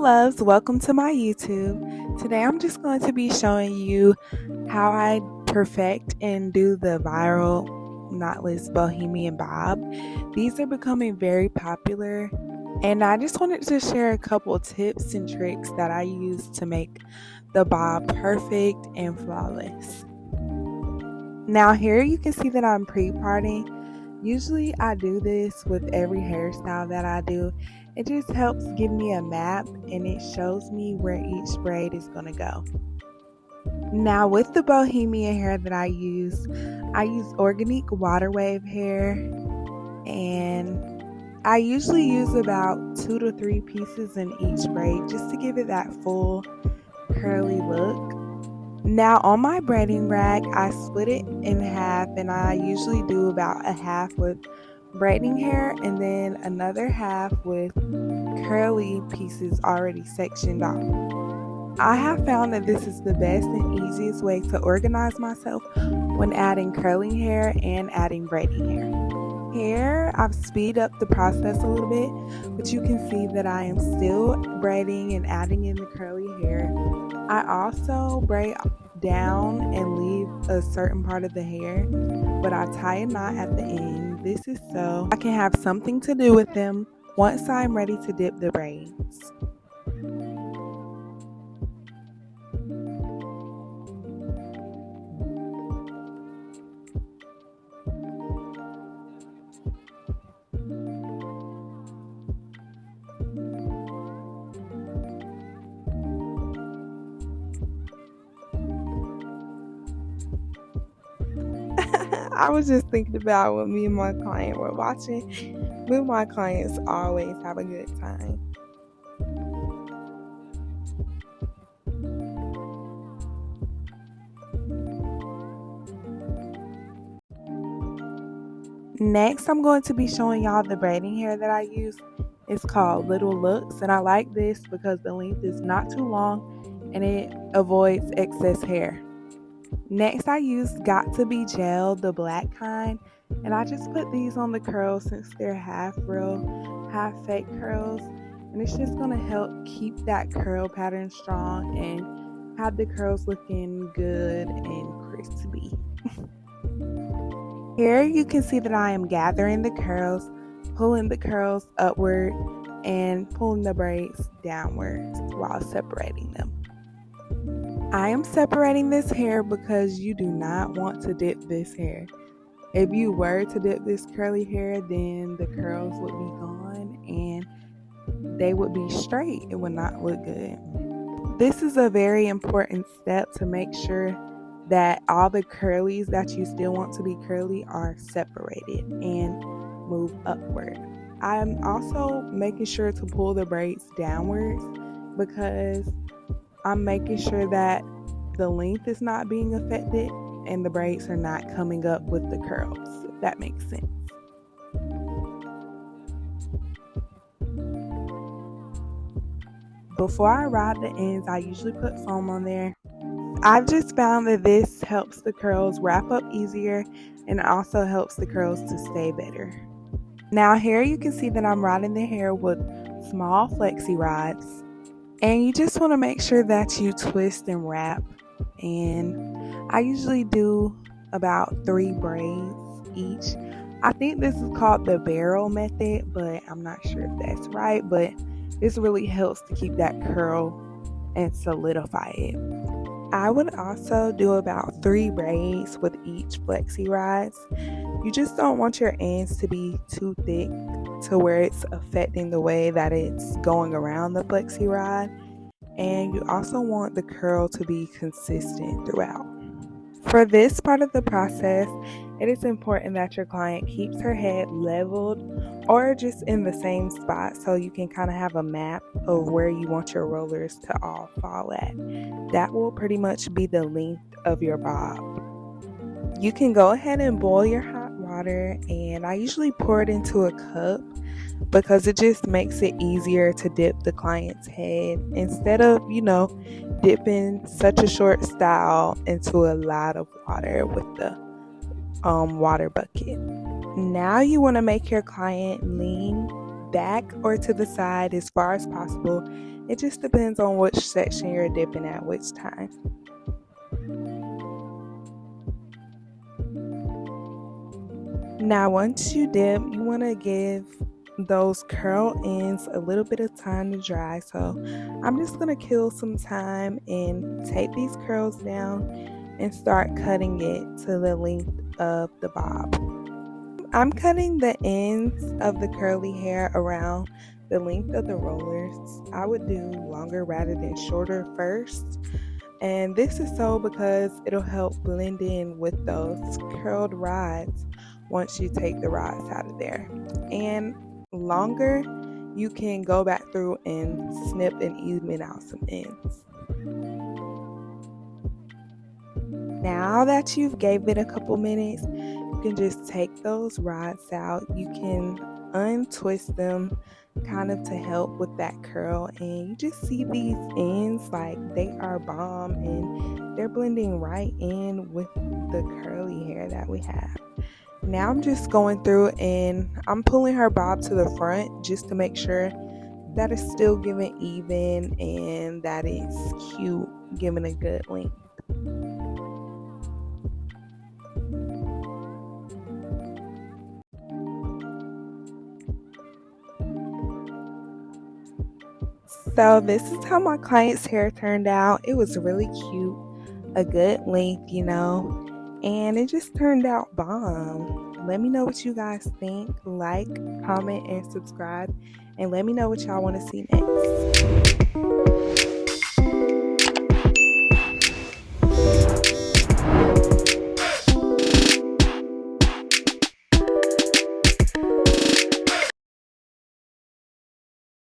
loves, welcome to my YouTube. Today I'm just going to be showing you how I perfect and do the viral knotless Bohemian bob. These are becoming very popular, and I just wanted to share a couple tips and tricks that I use to make the bob perfect and flawless. Now here you can see that I'm pre-parting. Usually I do this with every hairstyle that I do. It just helps give me a map and it shows me where each braid is going to go. Now with the Bohemian hair that I use Organique water wave hair, and I usually use about 2 to 3 pieces in each braid just to give it that full curly look. Now on my braiding rack, I split it in half, and I usually do about a half with braiding hair and then another half with curly pieces already sectioned off. I have found that this is the best and easiest way to organize myself when adding curling hair and adding braiding hair. Here, I've speeded up the process a little bit, but you can see that I am still braiding and adding in the curly hair. I also braid down and leave a certain part of the hair, but I tie a knot at the end. This is so I can have something to do with them once I'm ready to dip the braids. I was just thinking about what me and my client were watching. Me and my clients always have a good time. Next, I'm going to be showing y'all the braiding hair that I use. It's called Little Looks, and I like this because the length is not too long and it avoids excess hair. Next, I use Got To Be Gel, the black kind, and I just put these on the curls since they're half real, half fake curls, and it's just going to help keep that curl pattern strong and have the curls looking good and crispy. Here you can see that I am gathering the curls, pulling the curls upward, and pulling the braids downwards while separating them. I am separating this hair because you do not want to dip this hair. If you were to dip this curly hair, then the curls would be gone and they would be straight. It would not look good. This is a very important step to make sure that all the curlies that you still want to be curly are separated and move upward. I'm also making sure to pull the braids downwards because I'm making sure that the length is not being affected and the braids are not coming up with the curls, if that makes sense. Before I ride the ends, I usually put foam on there. I've just found that this helps the curls wrap up easier and also helps the curls to stay better. Now here you can see that I'm riding the hair with small flexi rods. And you just want to make sure that you twist and wrap. And I usually do about 3 braids each. I think this is called the barrel method, but I'm not sure if that's right. But this really helps to keep that curl and solidify it. I would also do about 3 braids with each flexi rods. You just don't want your ends to be too thick to where it's affecting the way that it's going around the flexi rod, and you also want the curl to be consistent throughout. For this part of the process, it is important that your client keeps her head leveled or just in the same spot so you can kind of have a map of where you want your rollers to all fall at. That will pretty much be the length of your bob. You can go ahead and boil your hot water, and I usually pour it into a cup because it just makes it easier to dip the client's head instead of, dipping such a short style into a lot of water with the water bucket. Now you want to make your client lean back or to the side as far as possible It just depends on which section you're dipping at which time. Now once you dip, you want to give those curl ends a little bit of time to dry. So I'm just going to kill some time and take these curls down and start cutting it to the length of the bob. I'm cutting the ends of the curly hair around the length of the rollers. I would do longer rather than shorter first. And this is so because it'll help blend in with those curled rods once you take the rods out of there. And longer, you can go back through and snip and even out some ends. Now that you've gave it a couple minutes, you can just take those rods out. You can untwist them kind of to help with that curl, and you just see these ends like they are bomb and they're blending right in with the curly hair that we have. Now I'm just going through and I'm pulling her bob to the front just to make sure that it's still giving even and that it's cute, giving a good length. So this is how my client's hair turned out. It was really cute, a good length, and it just turned out bomb. Let me know what you guys think. Like, comment, and subscribe, and let me know what y'all want to see next.